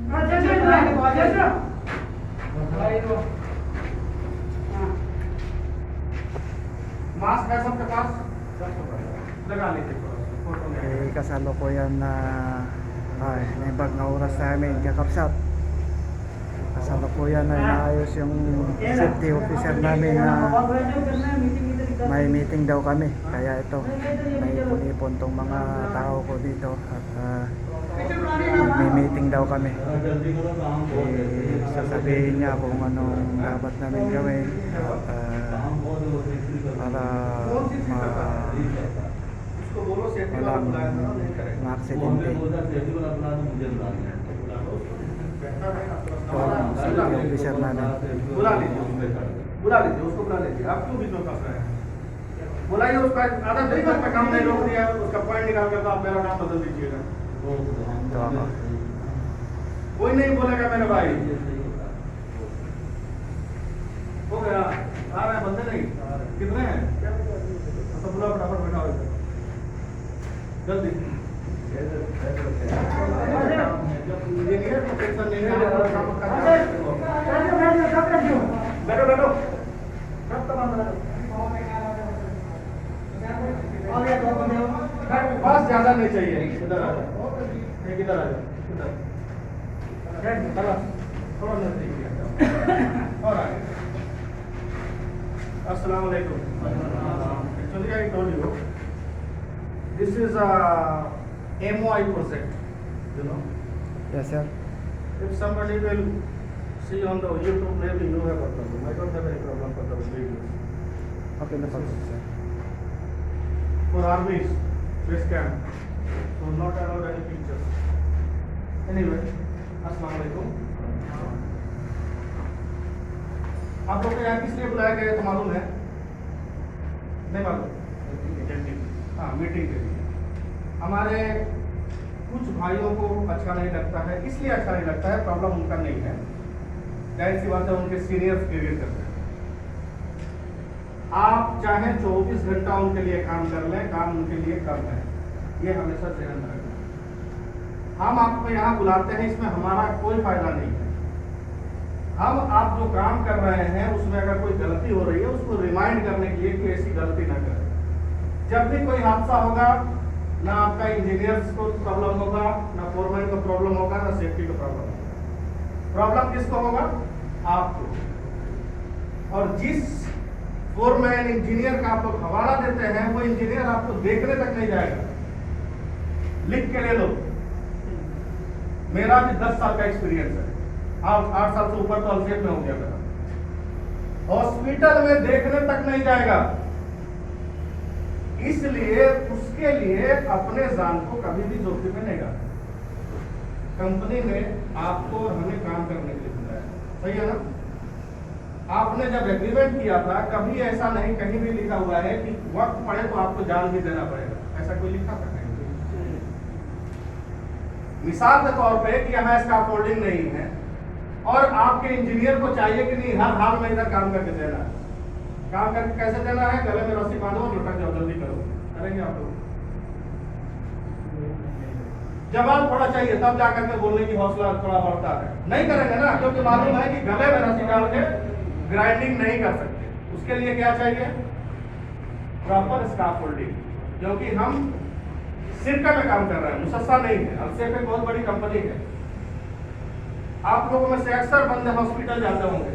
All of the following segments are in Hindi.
मास्क है सबके पास, लगा लीजिए फोटो में। Kasalukuyan na may bag na oras namin kakapsat. Kasalukuyan na inaayos yung safety officer namin na may meeting daw kami. Kaya ito, may ipon-ipon tong mga tao ko dito at may meeting daw kami. Sasabihin niya kung anong dapat namin gawin at para walang ma-aksidente. Ito ang safety officer namin. बुला लीजिए उसको बुला लीजिए। आप क्यों बीच में फंस रहे हैं? बुलाइए उसका, आधा दिन तक का काम नहीं रोक दिया, उसका पॉइंट निकाल कर तो आप मेरा नाम बदल दीजिएगा। Ito ako. कोई नहीं बोलेगा मेरे भाई। हो गया, आ रहे हैं बंदे नहीं, कितने हैं? तो बुला फटाफट बैठा हो जल्दी। इंजीनियर को टेंशन नहीं है, काम कर रहा है। बैठो बैठो, सब तमाम बस ज्यादा नहीं चाहिए। इधर आ जाओ, एक इधर आ जाओ, इधर थोड़ा नजदीक और आगे। अस्सलाम वालेकुम। Actually, I told you, this is a MOI project, you know. Yes, sir. If somebody will see on the YouTube, maybe you have a problem. I don't have any problem for the videos. Okay na po, sir. For armies, base camp, so not allowed any pictures. Anyway, अस्सलाम वालेकुम। आप लोग को यहाँ किस लिए बुलाया गया है तो मालूम है? नहीं मालूम? हाँ, मीटिंग के लिए। हमारे कुछ भाइयों को अच्छा नहीं लगता है, इसलिए अच्छा नहीं लगता है, प्रॉब्लम उनका नहीं है, जाहिर सी बात है, उनके सीनियर्स क्रिएट करते हैं। आप चाहे 24 घंटा उनके लिए काम कर लें, काम उनके लिए कम है, ये हमेशा ध्यान रखना। हम आपको यहाँ बुलाते हैं, इसमें हमारा कोई फायदा नहीं है। हम आप जो काम कर रहे हैं उसमें अगर कोई गलती हो रही है उसको रिमाइंड करने के लिए कि ऐसी गलती ना करें। जब भी कोई हादसा होगा, ना आपका इंजीनियर्स को प्रॉब्लम होगा, ना फोरमैन को प्रॉब्लम होगा, ना सेफ्टी को प्रॉब्लम होगा। प्रॉब्लम किसको होगा? आपको। और जिस फोरमैन इंजीनियर का आप लोग हवाला देते हैं, वो इंजीनियर आपको देखने तक नहीं जाएगा। लिख के ले लो, मेरा भी 10 साल का एक्सपीरियंस है, 8 साल से ऊपर तो अल्फेट में हो गया मेरा। हॉस्पिटल में देखने तक नहीं जाएगा, इसलिए उसके लिए अपने जान को कभी भी जोखिम में नहीं डालना। कंपनी ने आपको और हमें काम करने के लिए बुलाया, सही है ना? आपने जब एग्रीमेंट किया था, कभी ऐसा नहीं कहीं भी लिखा हुआ है कि वक्त पड़े तो आपको जान भी देना पड़ेगा, ऐसा कोई लिखा था कहीं? मिसाल के तौर पे कि यहाँ इसका फोल्डिंग नहीं है और आपके इंजीनियर को चाहिए कि नहीं हर हाल में इधर काम करके देना है। काम करके कैसे देना है? गले में रस्सी बांधो और लुटक जाओ, जल्दी करो। करेंगे आप लोग? जवाब थोड़ा चाहिए, तब जाकर के बोलने की हौसला थोड़ा बढ़ता है। नहीं करेंगे ना, क्योंकि मालूम है कि गले में रस्सी डाल के ग्राइंडिंग नहीं कर सकते। उसके लिए क्या चाहिए? प्रॉपर स्काफ फोल्डिंग, क्योंकि हम सिरका में काम कर रहे हैं, मुसस्सा नहीं है। अल्सेफ एक बहुत बड़ी कंपनी है। आप लोगों में से अक्सर बंदे हॉस्पिटल जाते होंगे,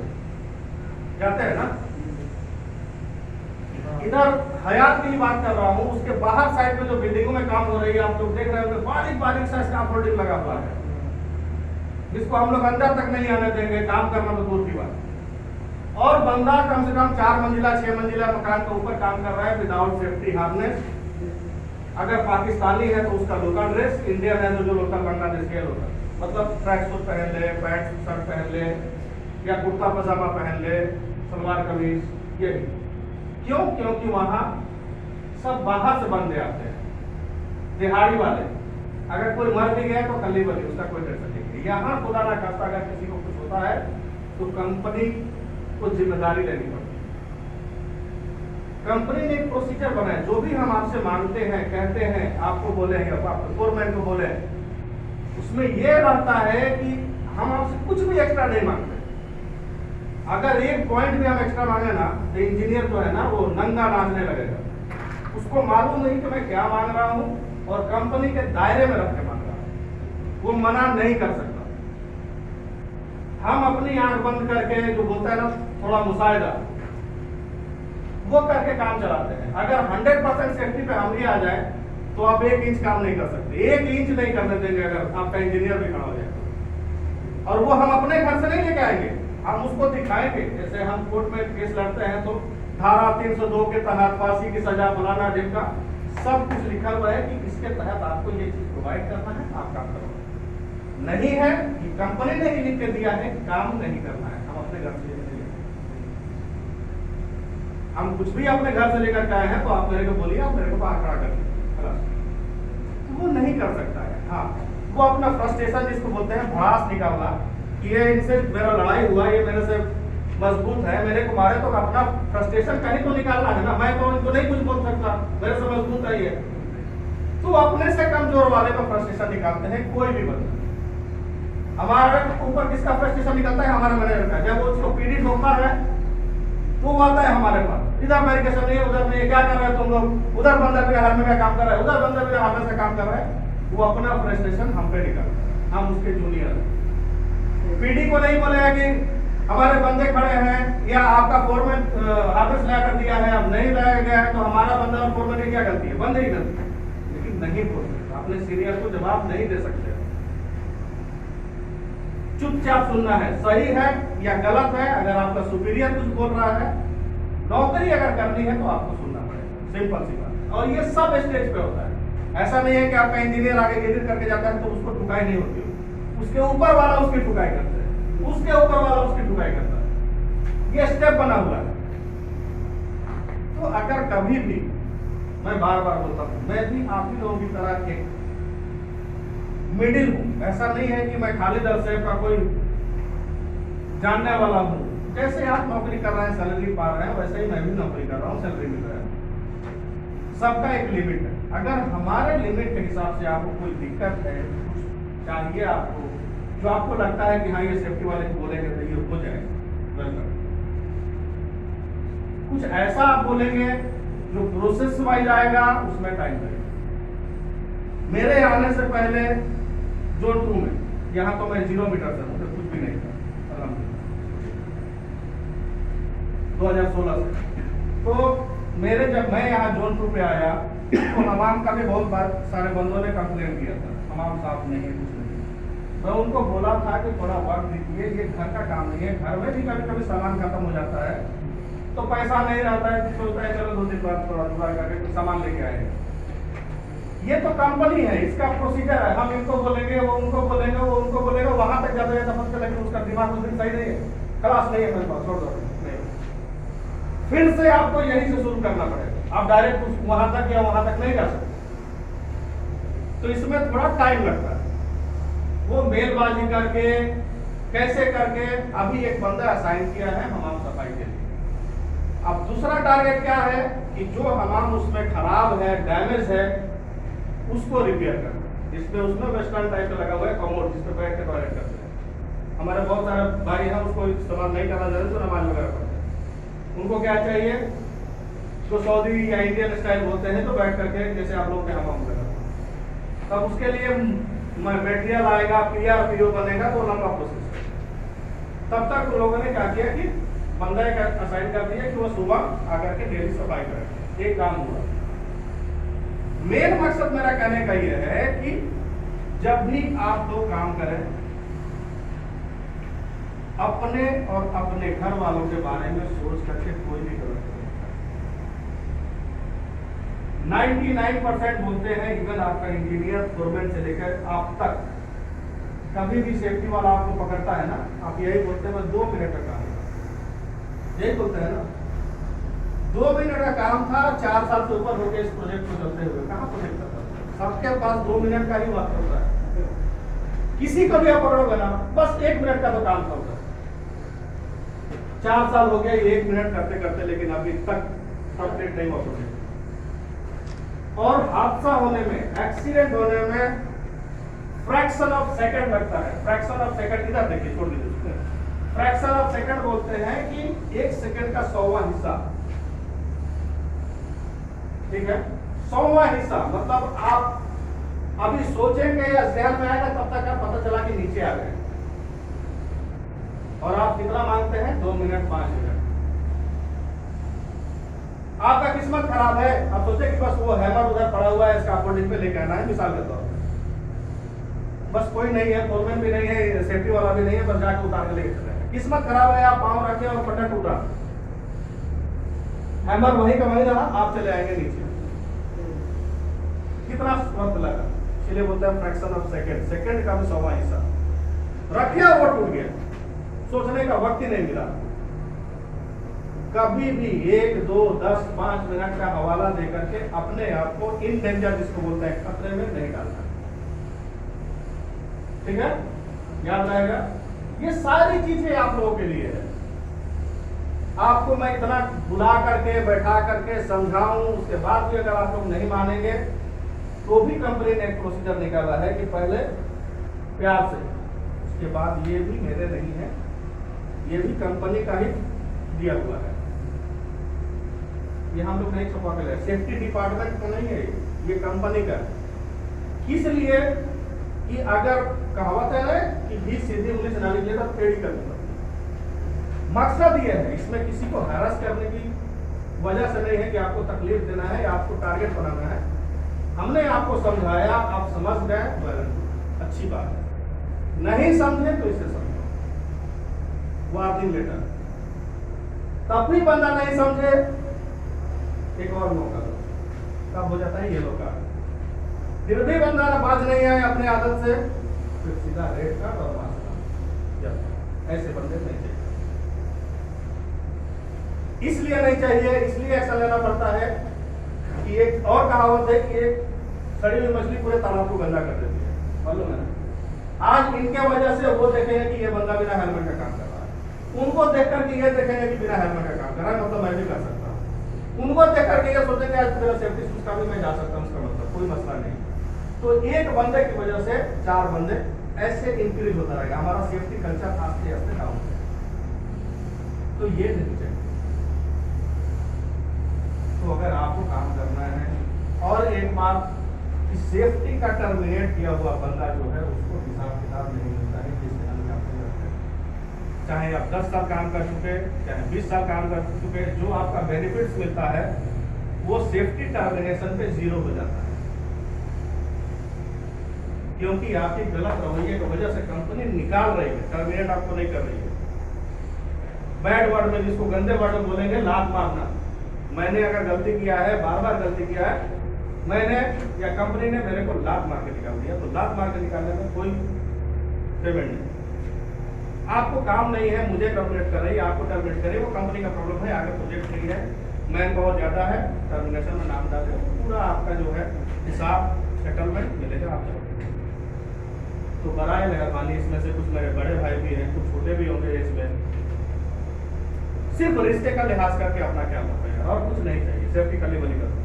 जाते हैं ना? इधर हयात की बात कर रहा हूँ, उसके बाहर साइड में जो बिल्डिंगों में काम हो रही है, आप लोग देख रहे होंगे, बारीक बारीक सा स्काफ फोल्डिंग लगा हुआ है, जिसको हम लोग अंदर तक नहीं आने देंगे, काम करना तो दूर की बात। और बंदा कम से कम 4 मंजिला 6 मंजिला मकान के ऊपर काम कर रहा है विदाउट सेफ्टी हार्नेस। अगर पाकिस्तानी है तो उसका लोकल ड्रेस, इंडियन है तो जो लोकल बांग्लादेश के लोकल, मतलब ट्रैक सूट पहन ले, पैंट शर्ट पहन ले, या कुर्ता पजामा पहन ले, सलवार कमीज, ये क्यों? क्योंकि वहां सब बाहर से बंदे आते हैं, दिहाड़ी वाले। अगर कोई मर भी गया तो कल्ली बली, उसका कोई टेंशन नहीं। यहाँ खुदा ना खास्ता अगर किसी को कुछ होता है तो कंपनी को जिम्मेदारी लेनी पड़ती है। कंपनी ने एक प्रोसीजर बनाया, जो भी हम आपसे मांगते हैं, कहते हैं, आपको बोले हैं, फोरमैन को बोले, उसमें यह रहता है कि हम आपसे कुछ भी एक्स्ट्रा नहीं मांगते। अगर एक पॉइंट भी हम एक्स्ट्रा मांगे ना तो इंजीनियर जो है ना वो नंगा नाचने लगेगा। उसको मालूम नहीं कि मैं क्या मांग रहा हूँ और कंपनी के दायरे में रख के मांग रहा हूँ, वो मना नहीं कर सकता। हम अपनी आंख बंद करके जो बोलता है ना थोड़ा मुशाहिदा, वो करके काम चलाते हैं। अगर 100% सेफ्टी पे हम ही आ जाए तो आप 1 इंच काम नहीं कर सकते, 1 इंच नहीं करने देंगे अगर आपका इंजीनियर भी खड़ा हो जाए। और वो हम अपने घर से नहीं लेके आएंगे, हम उसको दिखाएंगे। जैसे हम कोर्ट में केस लड़ते हैं तो धारा 302 के तहत फांसी की सजा फलाना ढिमका सब कुछ लिखा हुआ है कि इसके तहत आपको ये चीज प्रोवाइड करना है, आप काम करो। नहीं है कि कंपनी ने ही लिख के दिया है, काम नहीं करना है, हम अपने घर से लेकर हम कुछ भी अपने घर से लेकर के आए हैं तो आप मेरे को बोलिए, आप मेरे को बाहर खड़ा कर दीजिए। वो नहीं कर सकता है। हाँ, वो अपना फ्रस्ट्रेशन जिसको बोलते हैं भड़ास निकालना कि ये इनसे मेरा लड़ाई हुआ, ये मेरे से मजबूत है, मेरे को मारे, तो अपना फ्रस्ट्रेशन कहीं तो निकालना है ना। मैं तो इनको नहीं कुछ बोल सकता, मेरे से मजबूत है ये। तो अपने से कमजोर वाले पर फ्रस्ट्रेशन निकालते हैं कोई भी बंदा। हमारे ऊपर किसका फ्रस्ट्रेशन निकलता है? हमारे मैनेजर का। जब वो उसको पीडी ठोकता है तो वो आता है हमारे पास, इधर वेरिफिकेशन नहीं है, उधर नहीं, क्या कर रहे हो तुम लोग? उधर बंदा भी हार्मे का काम कर रहा है, उधर बंदा भी हार्मे से काम कर रहा है। वो अपना फ्रस्ट्रेशन हम पे निकालता है, हम उसके जूनियर हैं। पीडी को नहीं बोलेगा कि हमारे बंदे खड़े हैं या आपका फोरमैन हार्मेस ला कर दिया है, अब नहीं लाया गया है तो हमारा बंदा और फोरमैन की क्या गलती है? बंदे ही गलती है। लेकिन नहीं बोल सकते, अपने सीनियर को जवाब नहीं दे सकते। चुपचाप सुनना है, सही है या गलत है। अगर आपका सुपीरियर कुछ बोल रहा है, नौकरी अगर करनी है तो आपको सुनना पड़ेगा, सिंपल सी बात। और ये सब स्टेज पे होता है। ऐसा नहीं है कि आपका इंजीनियर आगे गिर करके जाता है तो उसको ठुकाई नहीं होती, उसके ऊपर वाला उसकी ठुकाई करता है, उसके ऊपर वाला उसकी ठुकाई करता है। ये स्टेप बना हुआ है। तो अगर कभी भी, मैं बार बार बोलता हूँ, मैं भी आप ही लोगों की तरह एक मिडिल हूं। ऐसा नहीं है कि मैं खालिद अलसैफ का कोई जानने वाला हूं। जैसे आप नौकरी कर रहे हैं, सैलरी पा रहे हैं, वैसे ही मैं भी नौकरी कर रहा हूं, सैलरी मिल रहा है। सबका एक लिमिट है। अगर हमारे लिमिट के हिसाब से आपको कोई दिक्कत है, कुछ चाहिए आपको, जो आपको लगता है कि हाँ ये सेफ्टी वाले को बोलेंगे तो ये हो जाए, वेलकम। कुछ ऐसा आप बोलेंगे जो प्रोसेस वाइज आएगा, उसमें टाइम लगेगा। मेरे आने से पहले जोन 2 में, यहाँ तो मैं 0 मीटर से हूँ, तो कुछ भी नहीं था, 2016 से। तो मेरे जब मैं यहाँ जोन 2 पे आया तो हमाम का भी बहुत बार सारे बंदों ने कंप्लेन किया था, हमाम साफ नहीं है, कुछ नहीं। मैं उनको बोला था कि थोड़ा वक्त दीजिए, ये घर का काम नहीं है, घर में भी कभी कभी सामान खत्म हो जाता है तो पैसा नहीं रहता है, तो सोचता है चलो 2 दिन बाद थोड़ा जुगाड़ करके कुछ सामान लेके आएंगे। ये तो कंपनी है, इसका प्रोसीजर है। हम इनको बोलेंगे, वो उनको बोलेंगे, वो उनको बोलेगा, वहां तक जाते जाते पता चला कि उसका दिमाग उस दिन सही नहीं है, क्लास नहीं है मेरे पास, छोड़ दो, नहीं। फिर से आपको यहीं से शुरू करना पड़ेगा। आप डायरेक्ट वहां तक या वहां तक नहीं जा सकते। तो इसमें थोड़ा टाइम लगता है। वो मेलबाजी करके कैसे करके, अभी एक बंदा असाइन किया है हमाम सफाई के लिए। अब दूसरा टारगेट क्या है कि जो हमाम उसमें खराब है, डैमेज है, उसको रिपेयर करना। जिसमें उसमें वेस्टर्न टाइप का लगा हुआ है कमोड, जिसपे बैठ के टॉयलेट करते हैं। हमारे बहुत सारे भाई हैं, उसको इस्तेमाल नहीं करना चाहते तो नमाज वगैरह पढ़ते हैं। उनको क्या चाहिए, जो सऊदी या इंडियन स्टाइल बोलते हैं, तो बैठ करके जैसे आप लोग के हमाम वगैरह। तब उसके लिए मटेरियल आएगा, PRPO बनेगा, तो लंबा प्रोसेस है। तब तक लोगों ने क्या किया कि बंदा एक असाइन कर दिया कि वो सुबह आकर के डेली सफाई करे। एक काम हुआ। मेन मकसद मेरा कहने का यह है कि जब भी आप लोग काम करें, अपने और अपने घर वालों के बारे में सोच करके कोई भी गलत नहीं। 99% बोलते हैं, इवन आपका इंजीनियर फोरमैन से लेकर आप तक, कभी भी सेफ्टी वाला आपको पकड़ता है ना, आप यही बोलते हैं मैं 2 मिनट का काम, यही बोलते हैं ना। 2 मिनट का काम था, 4 साल से ऊपर हो गए इस प्रोजेक्ट को चलते हुए। कहाँ प्रोजेक्ट करता है? सबके पास 2 मिनट का ही वक्त होता है। किसी को भी आप पकड़ोगे ना, बस 1 मिनट का तो काम था। 4 साल हो गए 1 मिनट करते करते, लेकिन अभी तक कंप्लीट नहीं हुआ प्रोजेक्ट। और हादसा होने में, एक्सीडेंट होने में फ्रैक्शन ऑफ सेकंड लगता है। फ्रैक्शन ऑफ सेकंड इधर देखिए, छोड़ दीजिए। फ्रैक्शन ऑफ सेकंड बोलते हैं कि 1 सेकंड का 100वां हिस्सा, ठीक है, 100वां हिस्सा। मतलब आप अभी सोचेंगे या ध्यान में आएगा तब तक आप पता चला कि नीचे आ गए, और आप कितना मांगते हैं? 2 मिनट 5 मिनट। आपका किस्मत खराब है, आप सोचे कि बस वो हैमर उधर पड़ा हुआ है, इसका अपोर्डिंग पे लेके आना है, मिसाल के तौर पर। बस कोई नहीं है, फोरमैन भी नहीं है, सेफ्टी वाला भी नहीं है, बस जाके उतार के लेके चले। किस्मत खराब है, आप पांव रखे और पट्टा टूटा, हैमर वहीं का वहीं रहा, आप चले आएंगे नीचे। कितना वक्त लगा, इसलिए बोलते हैं फ्रैक्शन ऑफ सेकंड। सेकंड का भी 100वां हिस्सा रखे और वो टूट गया, सोचने का वक्त ही नहीं मिला। कभी भी 1, 2, 10, 5 मिनट का हवाला देकर के अपने आप को इन डेंजर, जिसको बोलते हैं खतरे में, नहीं डालना, ठीक है, याद रहेगा। ये सारी चीजें आप लोगों के लिए है। आपको मैं इतना बुला करके बैठा करके समझाऊं, उसके बाद भी अगर आप लोग नहीं मानेंगे, तो भी कंपनी ने एक प्रोसीजर निकाला है कि पहले प्यार से, उसके बाद ये भी मेरे नहीं है, ये भी कंपनी का ही दिया हुआ है, ये हम लोग नहीं छुपा के लाए, सेफ्टी डिपार्टमेंट का नहीं है, ये कंपनी का है। किस लिए कि अगर कहावत है कि बीच सीधी उंगली से ना निकले तो टेढ़ी करनी पड़ती है। मकसद ये है, इसमें किसी को हैरस करने की वजह से नहीं है कि आपको तकलीफ देना है या आपको टारगेट बनाना है। हमने आपको समझाया, आप समझ गए, अच्छी बात है। नहीं समझे तो इसे समझो, वार्निंग लेटर। तब भी बंदा नहीं समझे, एक और मौका दो, तब हो जाता है येलो कार्ड। फिर भी बंदा बाज नहीं आए अपने आदत से, फिर सीधा रेड कार्ड और मास्क। ऐसे बंदे नहीं चाहिए, इसलिए नहीं चाहिए, इसलिए एक्शन लेना पड़ता है कि एक और कहावत है कि एक सड़ी हुई मछली पूरे तालाब को गंदा कर देती है, मालूम है ना। आज इनके वजह से वो देखेंगे कि ये बंदा बिना हेलमेट का काम कर रहा है, उनको देख करके ये देखेंगे कि बिना हेलमेट का काम कर रहा है, मतलब मैं भी कर सकता हूँ। उनको देख करके ये सोचेंगे आज मेरा सेफ्टी शूज का भी मैं जा सकता हूँ, उसका मतलब कोई मसला नहीं। तो एक बंदे की वजह से 4 बंदे ऐसे इंक्रीज होता रहेगा, हमारा सेफ्टी कल्चर आस्ते आस्ते डाउन है। तो ये नहीं चाहिए। तो अगर आपको काम करना है, और एक बात, सेफ्टी का टर्मिनेट किया हुआ बंदा जो है उसको हिसाब किताब नहीं मिलता है, जिससे हम आपसे करते हैं। चाहे आप 10 साल काम कर चुके, चाहे 20 साल काम कर चुके, जो आपका बेनिफिट्स मिलता है वो सेफ्टी टर्मिनेशन पे 0 हो जाता है, क्योंकि आपकी गलत रवैये की वजह से कंपनी निकाल रही है, टर्मिनेट आपको नहीं कर रही है। बैड वर्ड में, जिसको गंदे वर्ड में बोलेंगे, लात मारना। मैंने अगर गलती किया है, बार-बार गलती किया है, मैंने या कंपनी ने मेरे को लात मार के निकाल दिया, तो लात मार के निकालने में कोई पेमेंट नहीं। आपको काम नहीं है, मुझे टर्मिनेट कर रही है, आपको टर्मिनेट करे, वो कंपनी का प्रॉब्लम है, आगे प्रोजेक्ट नहीं है, मैन बहुत ज्यादा है, टर्मिनेशन में नाम डाले, पूरा आपका जो है हिसाब सेटलमेंट मिलेगा आपको। तो बराए मेहरबानी, इसमें से कुछ मेरे बड़े भाई भी हैं, कुछ छोटे भी होंगे इसमें, सिर्फ रिश्ते का लिहाज करके अपना क्या होता है, और कुछ नहीं चाहिए। सेफ्टी का लेवल करो,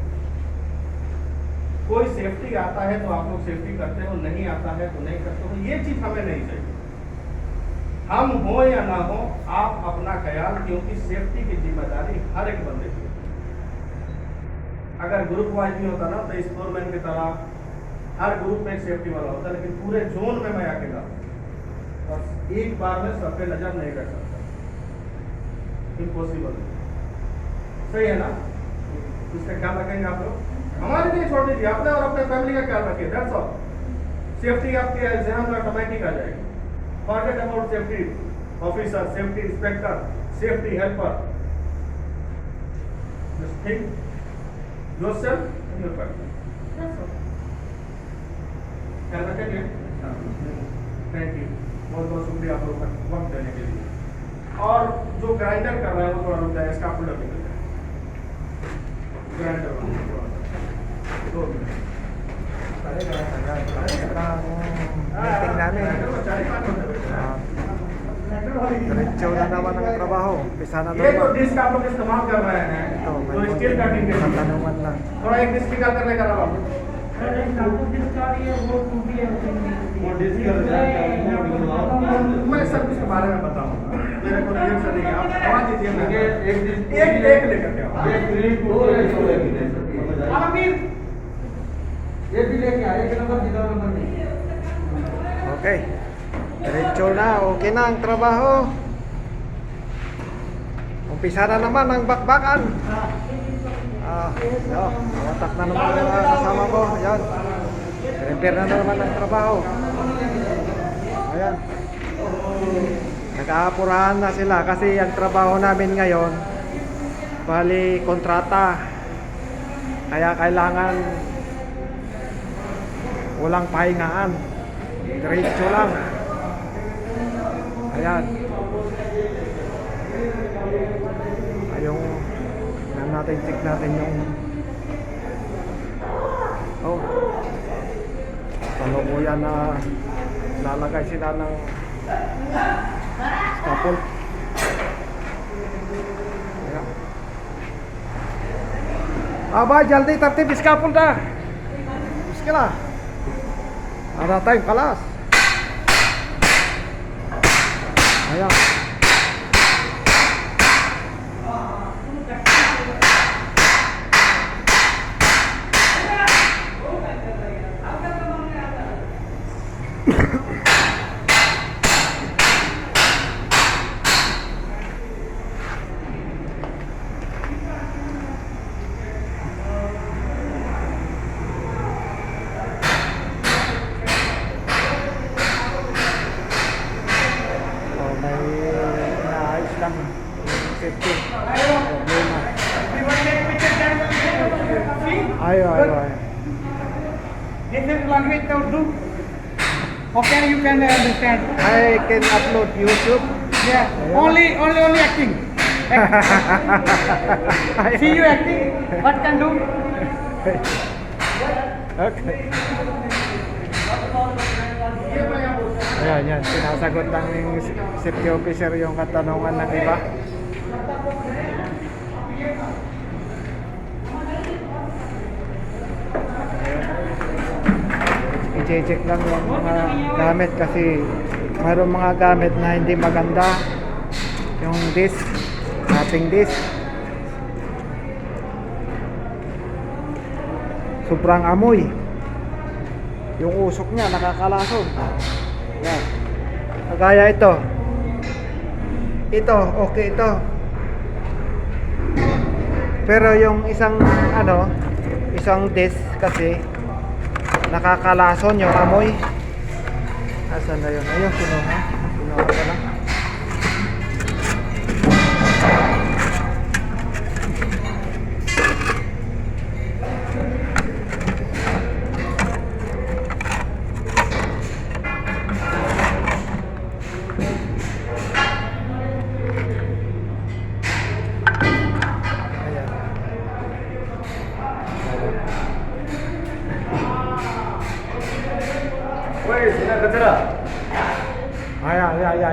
कोई सेफ्टी आता है तो आप लोग सेफ्टी करते हो, नहीं आता है तो नहीं करते हो, ये चीज हमें नहीं चाहिए। हम हो या ना हो, आप अपना ख्याल, क्योंकि सेफ्टी की जिम्मेदारी हर एक बंदे की है। अगर ग्रुप वाइज भी होता ना, तो स्पोर्टमैन की तरह हर ग्रुप में एक सेफ्टी वाला होता, लेकिन पूरे जोन में मैं अकेला और एक बार में सब पे नजर नहीं रख सकता, इम्पॉसिबल। सही है ना? इसका ख्याल रखेंगे आप लोग। हमारे लिए छोड़ दीजिए, अपने और अपने फैमिली का ख्याल रखिए, दैट्स ऑल। सेफ्टी आपके एग्जाम में ऑटोमेटिक आ जाएगी। Forget about safety officer, safety inspector, safety helper, just think yourself and your family, that's all. ख्याल रखेंगे। थैंक यू, बहुत बहुत शुक्रिया आप लोगों का वक्त देने के लिए। और जो ग्राइंडर कर रहा है वो थोड़ा रुक जाए, इसका पुल निकल जाए, grinder 2 minute. Meeting namin. Diretso na naman ang trabaho. Umpisa na ये तो naman. डिस्क आप लोग इस्तेमाल कर रहे हैं, Ito, तो may स्टील कटिंग के लिए katanungan lang. थोड़ा एक डिस्क निकाल कर लेकर आओ। डिस्क आ रही है, वो टूटी है, मैं सब कुछ के बारे में बताऊंगा। मेरे को रियल से नहीं, आप दवा दीजिए ना। एक लेकर के आओ। ये भी लेके आए, एक नंबर जीरो नंबर नहीं। Okay. Diretso na. Okay na ang trabaho. Umpisa na naman ang bakbakan. Yo, watak na naman yung mga kasama ko. Ayan. Repair na naman ang trabaho. Ayan. Nag-aapurahan na sila kasi ang trabaho namin ngayon bali kontrata. Kaya kailangan walang pahingaan. Diretso lang. Ayan. Ayong check natin yung kalukuyan na lalagay sila ng scaffold. Ayan. Aba, jaldi tertib scaffold dah. Bismillah. Ada time kalas. Ayan. Safety. Problema. Ayo. This is language Urdu. Okay, you can understand. I can upload YouTube. Yeah. Only acting. See you acting. What can do? Okay. Ayan. Sinasagot lang ng safety officer yung katanungan ng iba. I-check lang yung mga gamit kasi mayroong mga gamit na hindi maganda. Yung disc, ating disc. Sobrang amoy. Yung usok niya nakakalason. Yan. Kagaya ito. Ito, okay ito. Pero yung isang disc kasi nakakalason yung amoy. Asan na yun? Ayun, kinuha ko lang.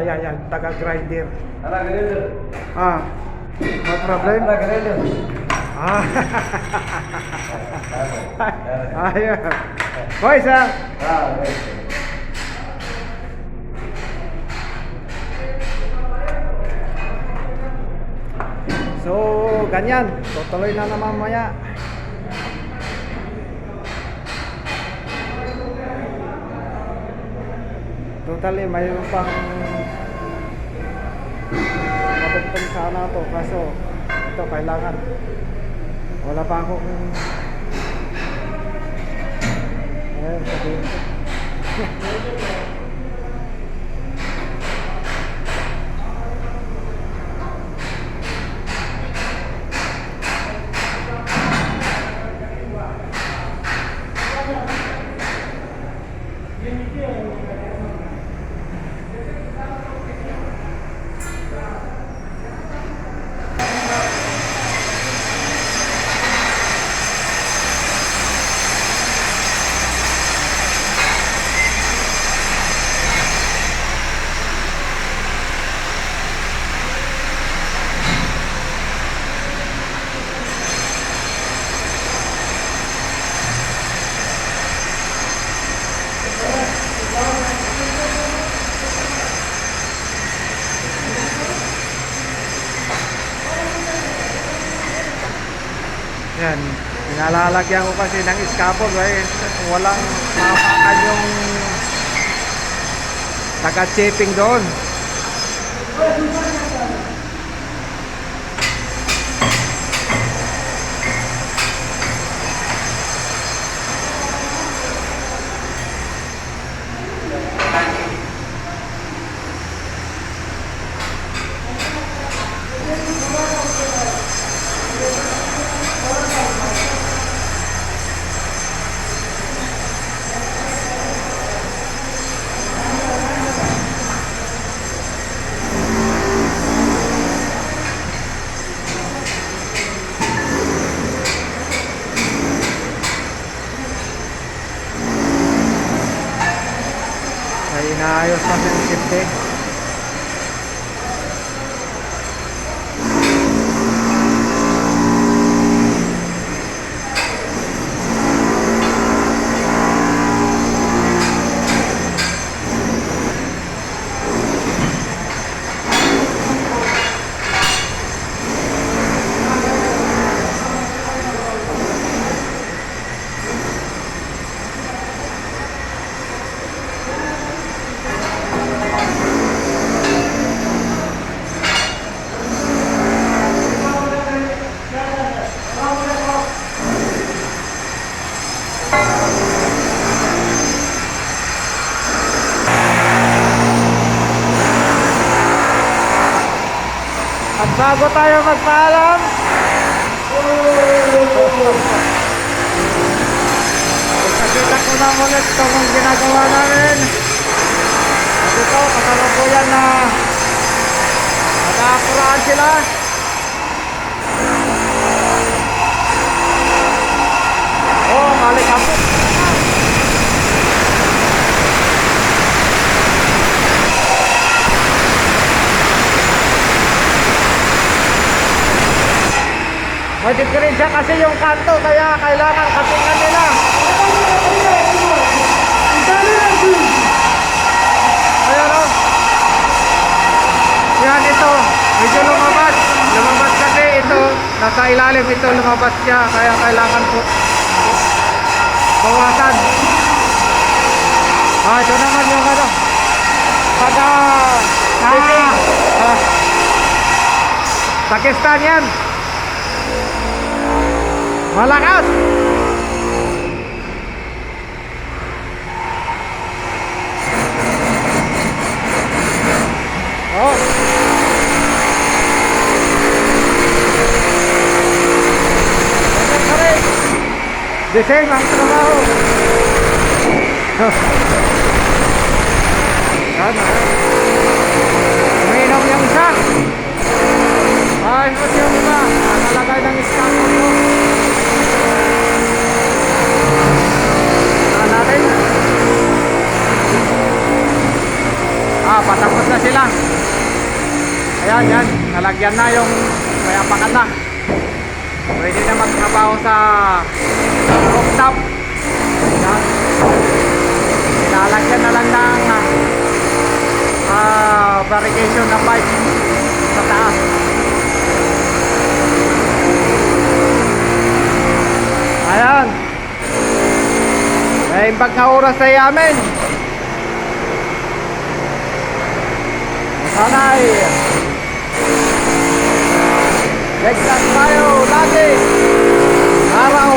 Ayan, taga-grinder. No problem? Ayan. Hoy, sir! So, ganyan. Tutuloy na naman mamaya. Totally, mayroon pang kapagpang sana to kaso ito kailangan wala pa akong sabihin ko. Yan. Pinalalagyan ko kasi ng scaffold eh. Walang mapakan yung taga-chipping doon. Ay inaayos natin yung safety. At bago tayo magpaalam, ipakita ko na ulit itong ginagawa namin. At ito, kasalukuyan na nag-aakuraan sila. Oh, malikapot. May diferensya kasi yung kanto, kaya kailangan katingan nila. Ayan o. Yan ito, medyo lumabas. Lumabas kasi ito, nasa ilalim ito, lumabas siya. Kaya kailangan po bawasan. Ito naman yung ano, pagka Pakistan yan. Malakas! Oh! The same ang trabaho. Yan, umiinom yung isa. Ayos yung iba. Nalagay ng scaffold mo. Natin. Patapos na sila. Ayan, yan. Nalagyan na yung may apakan na. Pwede na magtrabaho sa rooftop. Yan. Nalagyan na lang ng variegation na pipe sa taas. Ayan. May imbag na oras sa yamin. Sanay. Ligtas tayo lagi. Araw